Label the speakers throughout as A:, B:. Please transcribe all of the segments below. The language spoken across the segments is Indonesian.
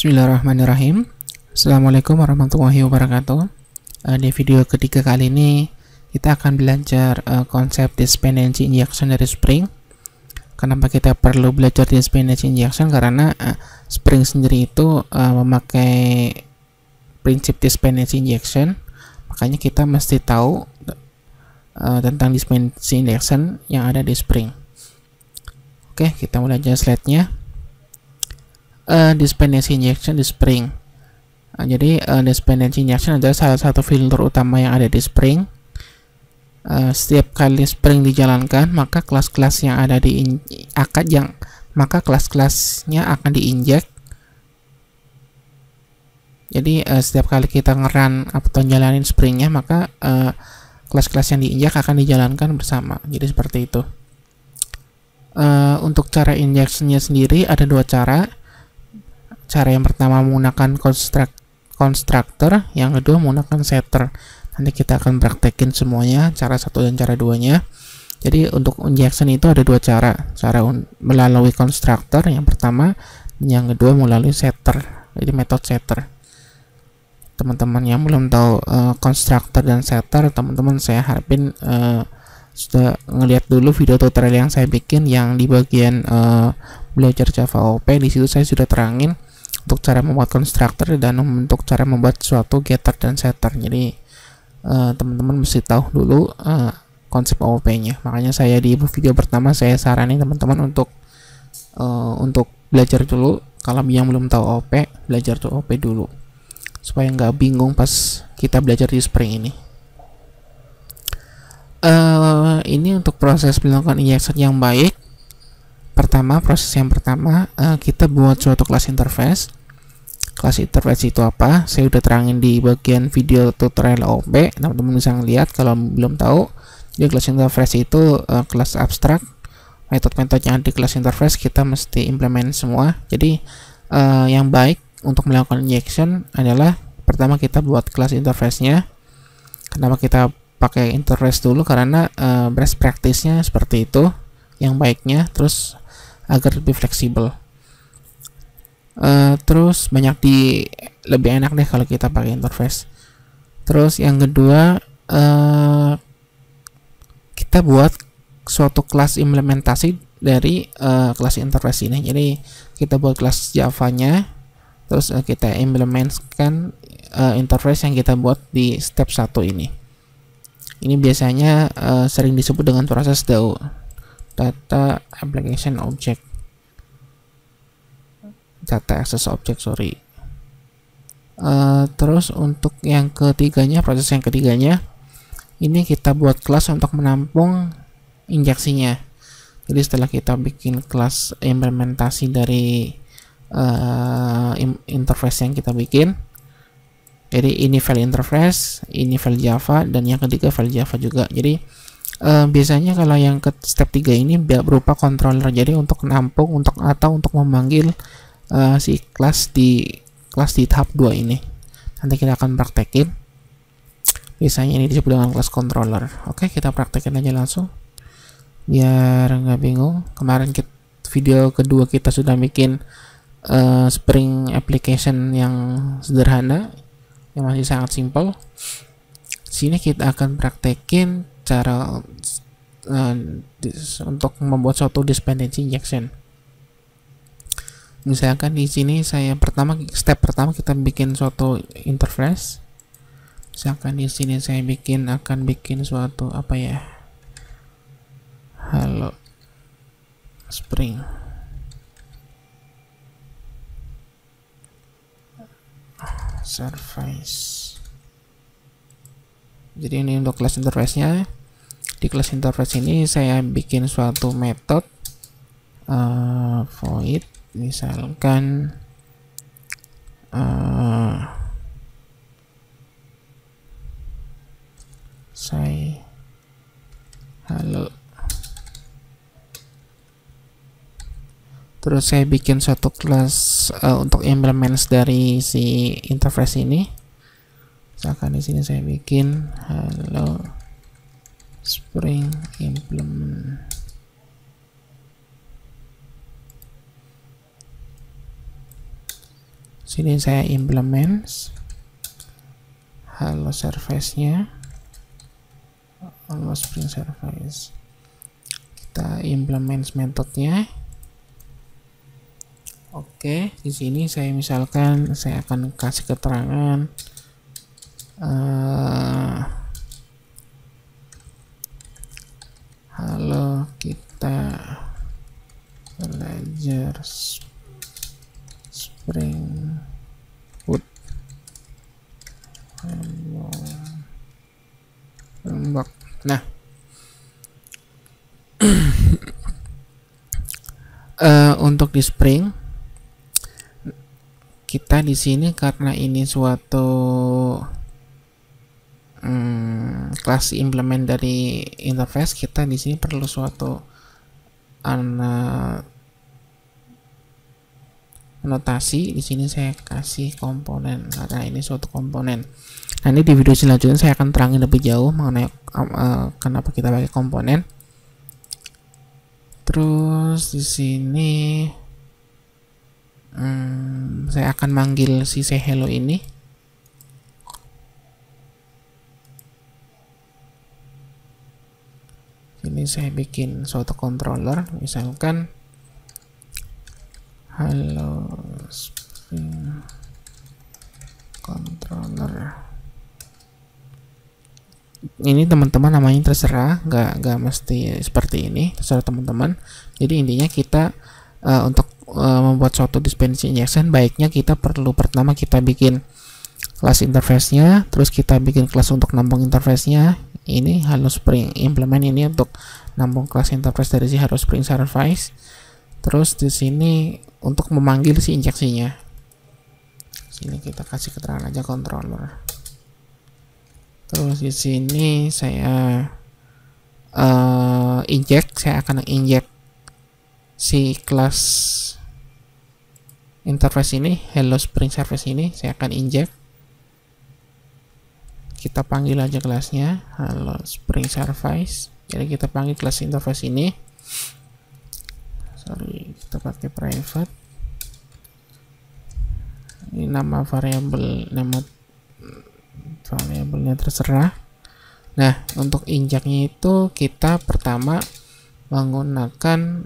A: Bismillahirrahmanirrahim. Assalamualaikum warahmatullahi wabarakatuh. Di video ketiga kali ini kita akan belajar konsep dependency injection dari Spring. Kenapa kita perlu belajar dependency injection? Karena Spring sendiri itu memakai prinsip dependency injection, makanya kita mesti tahu tentang dependency injection yang ada di Spring. Oke, kita mulai aja slide-nya. Dependency injection di Spring. Jadi dependency injection adalah salah satu filter utama yang ada di Spring. Setiap kali Spring dijalankan, maka kelas-kelas yang ada di kelas-kelasnya akan diinjek. Jadi setiap kali kita ngeran atau jalanin Springnya, maka kelas-kelas yang diinjak akan dijalankan bersama. Jadi seperti itu. Untuk cara injectionnya sendiri ada dua cara. Cara yang pertama menggunakan constructor, yang kedua menggunakan setter. Nanti kita akan praktekin semuanya, cara satu dan cara duanya. Jadi untuk injection itu ada dua cara. Cara melalui constructor yang pertama, yang kedua melalui setter. Jadi metode setter. Teman-teman yang belum tahu constructor dan setter, teman-teman saya harapin sudah ngelihat dulu video tutorial yang saya bikin yang di bagian belajar Java OOP. Di situ saya sudah terangin untuk cara membuat constructor dan untuk cara membuat suatu getter dan setter. Jadi teman-teman mesti tahu dulu konsep OOP-nya. Makanya saya di video pertama saya saranin teman-teman untuk belajar dulu. Kalau yang belum tahu OOP, belajar tuh OOP dulu supaya nggak bingung pas kita belajar di Spring ini. Ini untuk proses melakukan injection yang baik. Proses yang pertama kita buat suatu kelas interface. Kelas interface itu apa? Saya udah terangin di bagian video tutorial OOP. Teman-teman bisa ngeliat kalau belum tahu. Jadi kelas interface itu kelas abstrak. Metode-metode yang di kelas interface kita mesti implement semua. Jadi yang baik untuk melakukan injection adalah pertama kita buat kelas interface-nya. Kenapa kita pakai interface dulu? Karena best practice-nya seperti itu. Yang baiknya, terus agar lebih fleksibel. Terus lebih enak deh kalau kita pakai interface. Terus yang kedua, kita buat suatu kelas implementasi dari kelas interface ini. Jadi kita buat kelas Java-nya, terus kita implementkan interface yang kita buat di step 1 ini. Ini biasanya sering disebut dengan proses DAO, Data Application Object, Data Access Object, terus untuk yang ketiganya, proses yang ketiganya, ini kita buat kelas untuk menampung injeksinya. Jadi setelah kita bikin kelas implementasi dari interface yang kita bikin, jadi ini file interface, ini file Java, dan yang ketiga file Java juga. Jadi biasanya kalau yang ke step 3 ini berupa controller, jadi untuk menampung atau untuk memanggil si kelas di tahap 2 ini. Nanti kita akan praktekin. Biasanya ini disebut dengan kelas controller. Oke, kita praktekin aja langsung biar nggak bingung. Kemarin video kedua kita sudah bikin Spring application yang sederhana, yang masih sangat simple. Sini kita akan praktekin cara untuk membuat suatu dependency injection. Misalkan di sini step pertama kita bikin suatu interface. Misalkan di sini saya akan bikin suatu apa ya? Halo Spring. Service. Jadi ini untuk kelas interface-nya. Di kelas interface ini saya bikin suatu metode void, misalkan say halo. Terus saya bikin suatu kelas untuk implements dari si interface ini. Misalkan di sini saya bikin hello Spring implement. Sini saya implement Hello Surface-nya, Hello Spring Surface. Kita implement metodenya. Oke, di sini saya misalkan saya akan kasih keterangan halo, kita belajar Spring Boot framework. Nah, untuk di Spring kita di sini karena ini suatu kelas implement dari interface, kita di sini perlu suatu anotasi. Di sini saya kasih komponen karena ini suatu komponen. Nanti di video selanjutnya saya akan terangin lebih jauh mengenai kenapa kita pakai komponen. Terus di sini saya akan manggil si say hello ini. Ini saya bikin suatu controller, misalkan hello Spring controller. Ini teman-teman namanya terserah, nggak mesti seperti ini, terserah teman-teman. Jadi intinya kita untuk membuat suatu dependency injection, baiknya kita perlu pertama kita bikin kelas interface-nya, terus kita bikin kelas untuk nampung interface-nya. Ini Hello Spring implement ini untuk nampung kelas interface dari si Hello Spring Surface. Terus di sini untuk memanggil si injeksinya. Sini kita kasih keterangan aja controller. Terus di sini saya inject, saya akan inject si kelas interface ini, Hello Spring Surface ini, saya akan inject. Kita panggil aja kelasnya Hello Spring Surface. Jadi kita panggil kelas interface ini. Sorry, kita pakai private. Ini nama variabelnya terserah. Nah, untuk injeknya itu kita pertama menggunakan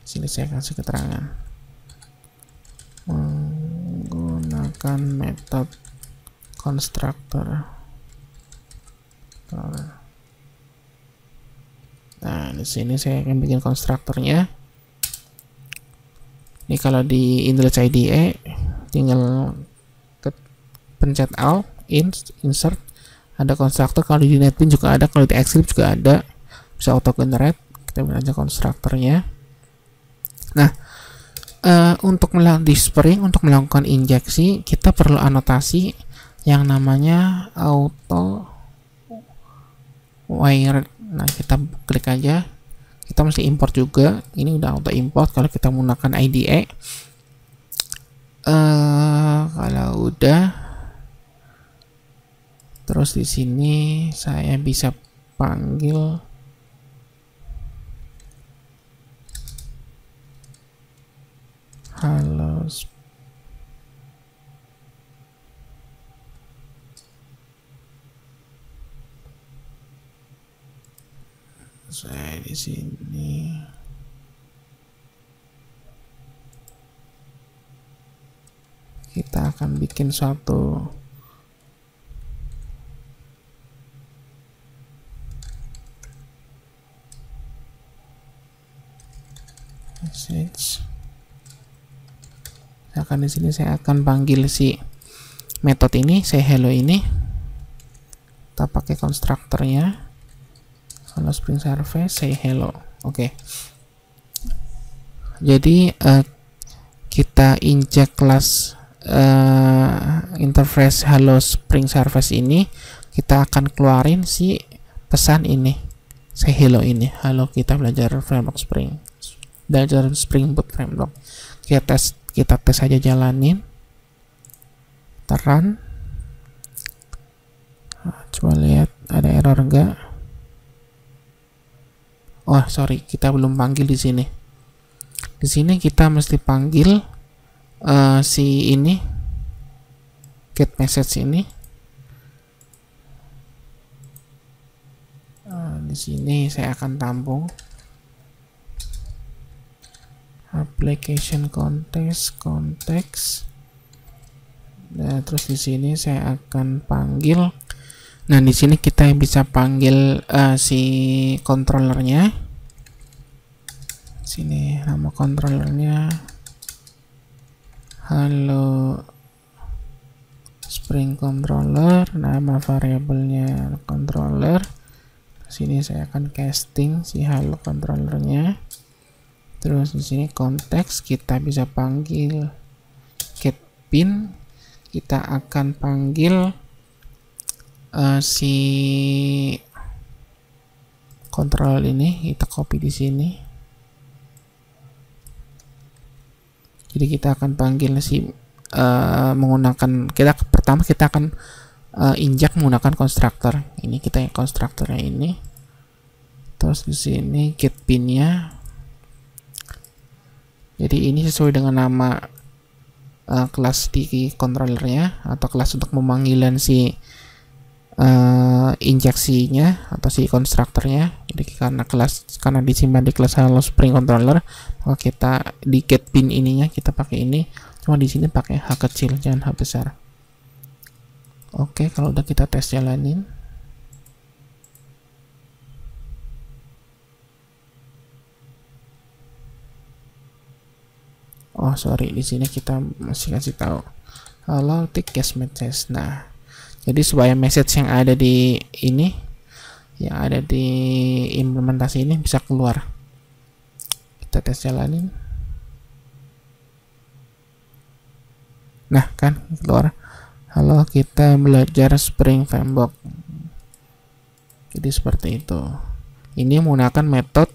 A: sini saya kasih keterangan menggunakan metode constructor. Nah, di sini saya akan bikin konstruktornya. Ini kalau di IntelliJ IDE tinggal pencet Alt, insert, ada konstruktor. Kalau di NetBeans juga ada, kalau di Eclipse juga ada, bisa auto generate. Kita bikin aja konstruktornya. Nah, untuk melakukan di Spring, untuk melakukan injeksi, kita perlu anotasi yang namanya auto wire. Nah, kita klik aja. Kita mesti import juga. Ini udah auto import kalau kita menggunakan IDE. Kalau udah, terus di sini saya bisa panggil Hello saya di sini kita akan bikin suatu message. Akan di sini saya akan panggil si metode ini, say hello ini. Kita pakai konstruktornya Hello Spring Surface say hello. Oke. Jadi kita inject kelas interface Hello Spring Surface ini, kita akan keluarin si pesan ini, say hello ini. Halo, kita belajar framework Spring, belajar Spring Boot framework. Kita tes aja, jalanin, run. Coba lihat ada error enggak. Oh sorry, kita belum panggil di sini. Di sini kita mesti panggil si ini get message ini. Di sini saya akan tampung application context. Nah, terus di sini saya akan panggil. Nah, di sini kita bisa panggil si controllernya. Sini nama controllernya halo Spring Controller, nama variabelnya controller. Sini saya akan casting si halo controllernya. Terus di sini konteks kita bisa panggil get pin. Kita akan panggil si control ini, kita copy di sini. Jadi kita akan panggil si menggunakan pertama kita akan injak menggunakan konstruktor. Ini kita yang konstruktornya ini. Terus di sini get pinnya. Jadi ini sesuai dengan nama kelas di controllernya atau kelas untuk memanggilan si injeksinya atau si konstruktornya. Jadi karena disimpan di kelas Hello Spring Controller, maka kita di get pin ininya kita pakai ini. Cuma di sini pakai H kecil, jangan H besar. Oke, kalau udah kita tes jalanin. Oh sorry, di sini kita masih kasih tahu halo ticket message. Nah, jadi supaya message yang ada di ini, yang ada di implementasi ini bisa keluar. Kita tes jalanin. Nah kan keluar. Halo, kita belajar Spring Framework. Jadi seperti itu. Ini menggunakan metode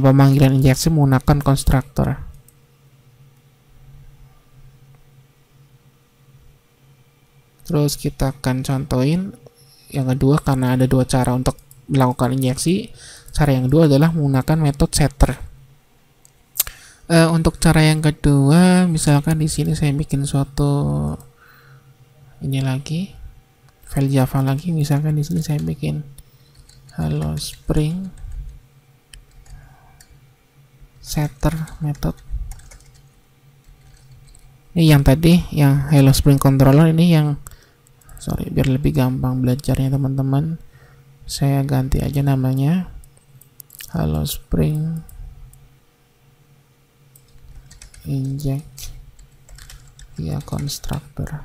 A: pemanggilan injeksi menggunakan konstruktor. Terus kita akan contohin yang kedua, karena ada dua cara untuk melakukan injeksi. Cara yang kedua adalah menggunakan metode setter. Untuk cara yang kedua, misalkan di sini saya bikin suatu ini lagi, file Java lagi. Misalkan di sini saya bikin Hello Spring setter method. Ini yang tadi, yang Hello Spring Controller ini yang sorry, biar lebih gampang belajarnya teman-teman, saya ganti aja namanya Hello Spring inject via constructor.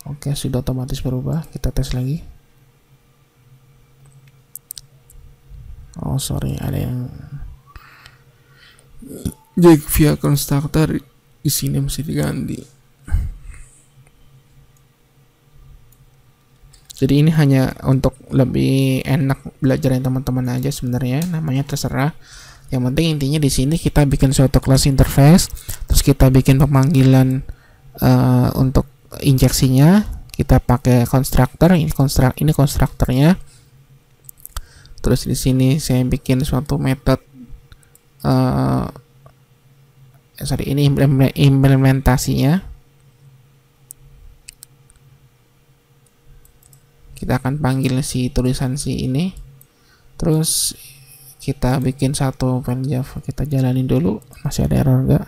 A: Oke, sudah otomatis berubah. Kita tes lagi. Oh sorry, ada yang inject via constructor di sini mesti diganti. Jadi ini hanya untuk lebih enak belajarnya teman-teman aja sebenarnya, namanya terserah. Yang penting intinya di sini kita bikin suatu kelas interface, terus kita bikin pemanggilan untuk injeksinya, kita pakai konstruktor. Ini konstruktornya. Terus di sini saya bikin suatu metode ini implementasinya. Kita akan panggil si tulisan si ini. Terus kita bikin satu file Java, kita jalanin dulu. Masih ada error enggak?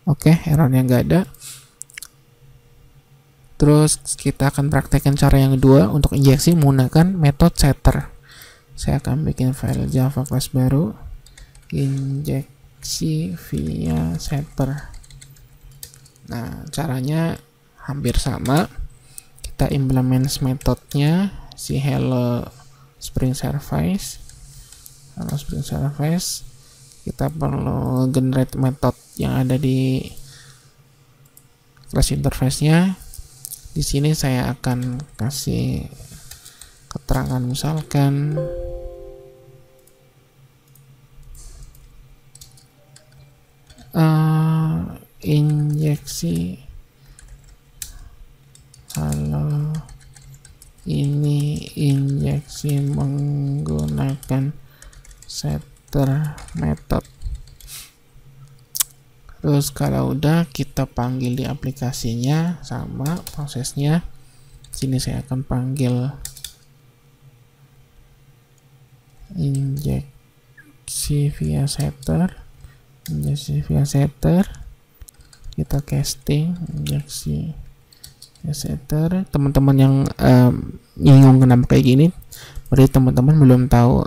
A: Oke, errornya enggak ada. Terus kita akan praktekkan cara yang kedua untuk injeksi menggunakan metode setter. Saya akan bikin file Java kelas baru, injeksi via setter. Nah, caranya hampir sama. Kita implement metodenya si Hello Spring Service. Kita perlu generate method yang ada di class interface-nya. Di sini saya akan kasih keterangan, misalkan injeksi. Kalau ini injeksi menggunakan setter method. Terus kalau udah kita panggil di aplikasinya, sama prosesnya. Sini saya akan panggil injeksi via setter, kita casting injeksi via setter. Teman-teman yang bingung kenapa kayak gini, berarti teman-teman belum tahu.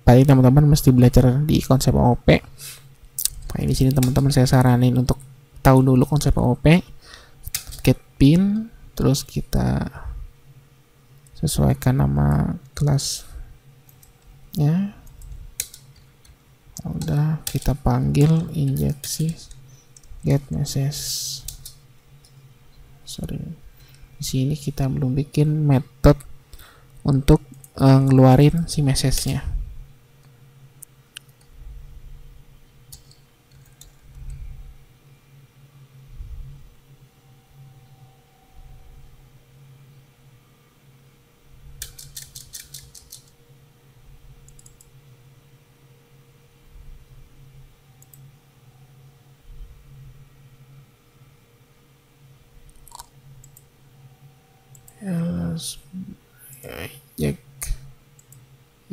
A: Paling teman-teman mesti belajar di konsep OOP. Nah, di sini teman-teman saya saranin untuk tahu dulu konsep OOP, get pin, terus kita sesuaikan nama kelas ya. Udah, kita panggil injeksi get message. Sorry, di sini kita belum bikin metode untuk ngeluarin si message-nya.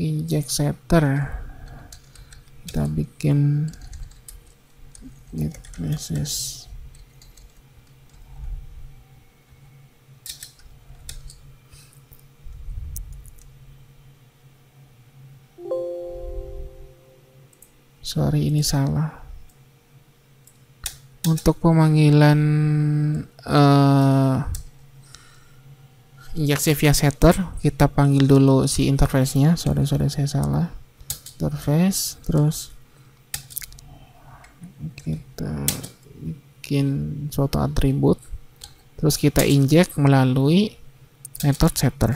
A: Inject setter, kita bikin get message. Sorry, ini salah. Untuk pemanggilan injeksi via setter, kita panggil dulu si interface-nya. Sorry saya salah. Interface, terus kita bikin suatu atribut, terus kita inject melalui metode setter.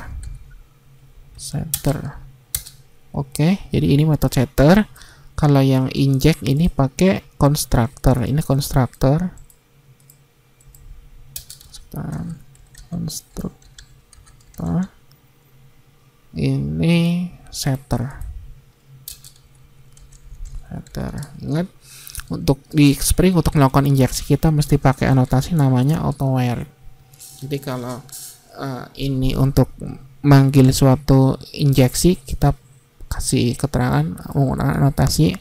A: Oke, jadi ini metode setter. Kalau yang inject ini pakai constructor. Ini constructor. Ini setter. Ingat, untuk di Spring untuk melakukan injeksi kita mesti pakai anotasi namanya auto-where. Jadi kalau ini untuk manggil suatu injeksi, kita kasih keterangan menggunakan anotasi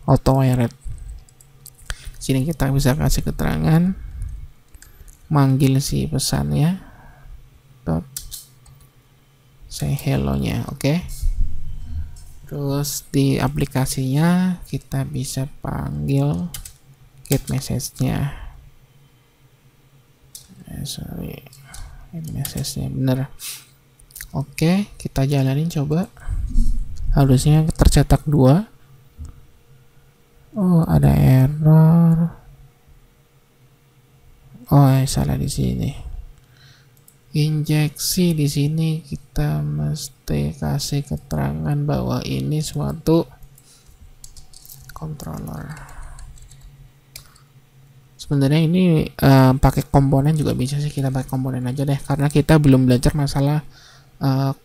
A: auto-where. Sini kita bisa kasih keterangan manggil si pesannya, say hello-nya. Oke. Terus di aplikasinya kita bisa panggil get message-nya. Get message-nya bener. Oke, kita jalanin coba. Harusnya tercetak 2. Oh, ada error. Oh, salah di sini. Injeksi di sini kita mesti kasih keterangan bahwa ini suatu controller. Sebenarnya ini pakai komponen juga bisa sih, kita pakai komponen aja deh karena kita belum belajar masalah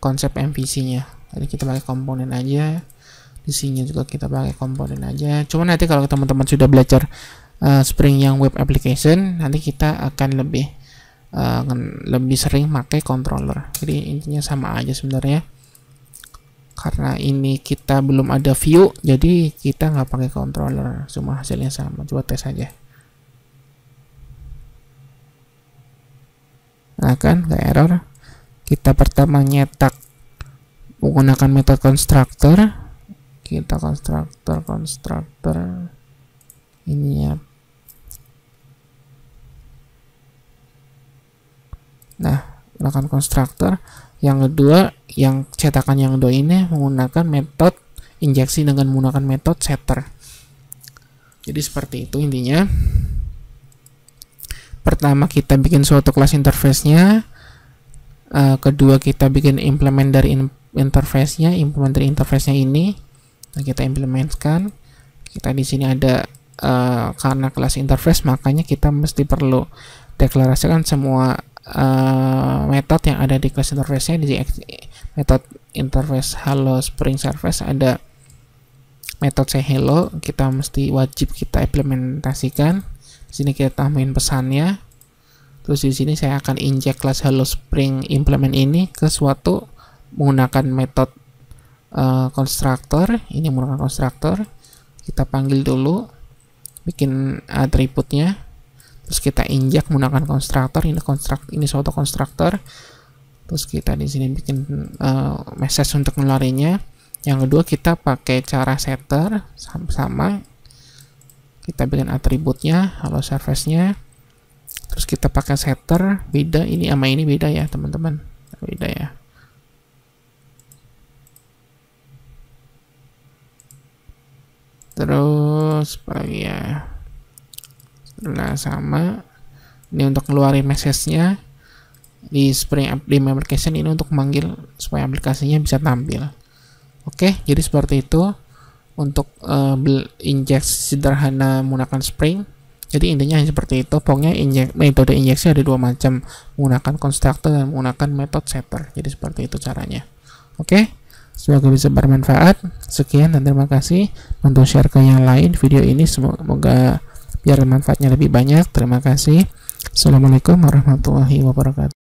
A: konsep MVC-nya. Jadi kita pakai komponen aja. Di sini juga kita pakai komponen aja. Cuma nanti kalau teman-teman sudah belajar Spring yang web application, nanti kita akan lebih sering pakai controller. Jadi intinya sama aja sebenarnya. Karena ini kita belum ada view, jadi kita nggak pakai controller. Cuma hasilnya sama. Coba tes aja. Nah kan, nggak error. Kita pertama nyetak menggunakan metode constructor. Kita constructor ini ya. Nah, menggunakan constructor. Yang kedua, yang cetakan yang kedua ini menggunakan metode injeksi dengan menggunakan metode setter. Jadi seperti itu intinya. Pertama kita bikin suatu kelas interface-nya. Kedua kita bikin implement dari interface-nya, ini. Nah, kita implementkan. Kita di sini ada karena kelas interface, makanya kita mesti perlu deklarasikan semua metode yang ada di kelas interface-nya. Di metode interface hello spring service ada metode say hello, kita mesti wajib kita implementasikan. Di sini kita tambahin pesannya. Terus di sini saya akan inject kelas hello spring implement ini ke suatu menggunakan metode constructor. Ini menggunakan constructor. Kita panggil dulu, bikin atributnya. Terus kita inject menggunakan constructor. Ini suatu constructor. Terus kita di sini bikin message untuk ngelarinya. Yang kedua kita pakai cara setter sama. Kita bikin atributnya hello service-nya. Terus kita pakai setter beda, ini sama ini beda ya teman-teman, beda ya. Terus apa lagi ya, setelah sama ini untuk ngeluarin message-nya. Di Spring application ini untuk memanggil supaya aplikasinya bisa tampil. Oke, jadi seperti itu untuk inject sederhana menggunakan Spring. Jadi intinya seperti itu. Pokoknya metode injeksi ada dua macam, menggunakan constructor dan menggunakan metode setter. Jadi seperti itu caranya. Oke, semoga bisa bermanfaat. Sekian dan terima kasih. Untuk share ke yang lain video ini, semoga biar manfaatnya lebih banyak. Terima kasih. Assalamualaikum warahmatullahi wabarakatuh.